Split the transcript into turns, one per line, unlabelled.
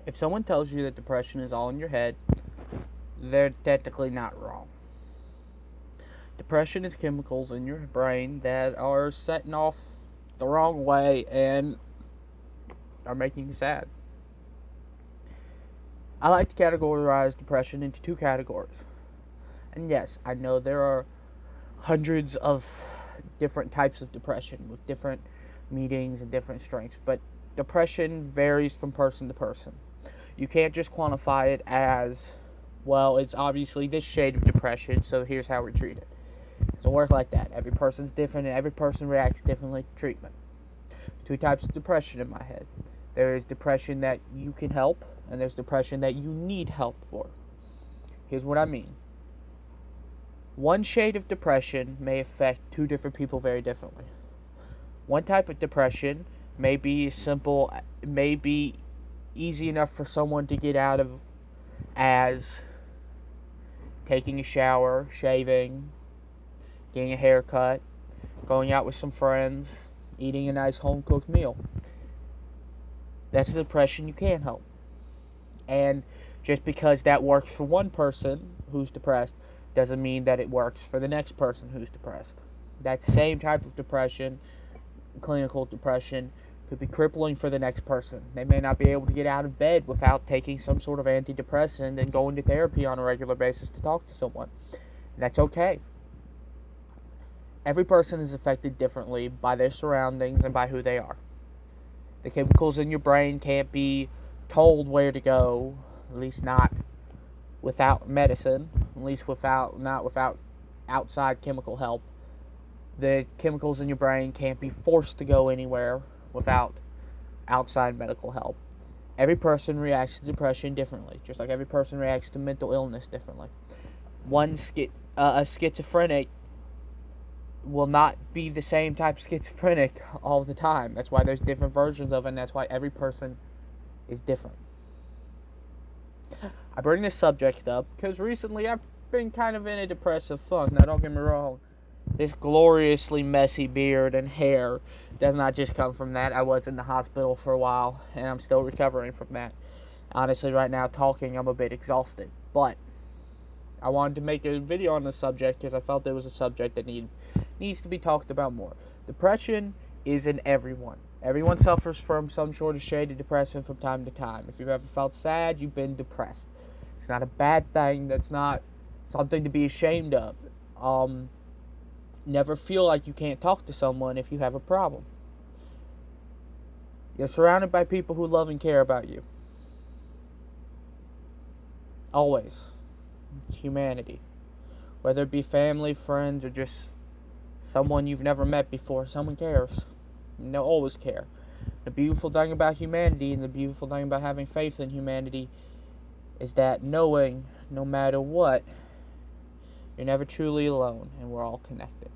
If someone tells you that depression is all in your head, they're technically not wrong. Depression is chemicals in your brain that are setting off the wrong way and are making you sad. I like to categorize depression into two categories. And yes, I know there are hundreds of different types of depression with different meanings and different strengths, but depression varies from person to person. You can't just quantify it as, well, it's obviously this shade of depression, so here's how we treat it. It doesn't work like that. Every person's different and every person reacts differently to treatment. Two types of depression in my head. There is depression that you can help, and there's depression that you need help for. Here's what I mean. One shade of depression may affect two different people very differently. One type of depression may be simple, may be easy enough for someone to get out of as taking a shower, shaving, getting a haircut, going out with some friends, eating a nice home-cooked meal. That's a depression you can help. And just because that works for one person who's depressed doesn't mean that it works for the next person who's depressed. That same type of depression, clinical depression, could be crippling for the next person. They may not be able to get out of bed without taking some sort of antidepressant and going to therapy on a regular basis to talk to someone. That's okay. Every person is affected differently by their surroundings and by who they are. The chemicals in your brain can't be told where to go, at least not without medicine, at least not without outside chemical help. The chemicals in your brain can't be forced to go anywhere without outside medical help. Every person reacts to depression differently, just like every person reacts to mental illness differently. A schizophrenic will not be the same type of schizophrenic all the time. That's why there's different versions of it, and that's why every person is different. I bring this subject up because recently I've been kind of in a depressive funk. Now, don't get me wrong. This gloriously messy beard and hair does not just come from that. I was in the hospital for a while, and I'm still recovering from that. Honestly, right now, talking, I'm a bit exhausted. But I wanted to make a video on the subject because I felt it was a subject that needs to be talked about more. Depression is in everyone. Everyone suffers from some sort of shade of depression from time to time. If you've ever felt sad, you've been depressed. It's not a bad thing. That's not something to be ashamed of. Never feel like you can't talk to someone if you have a problem. You're surrounded by people who love and care about you. Always. It's humanity. Whether it be family, friends, or just someone you've never met before, someone cares. And they'll always care. The beautiful thing about humanity and the beautiful thing about having faith in humanity is that knowing, no matter what, you're never truly alone and we're all connected.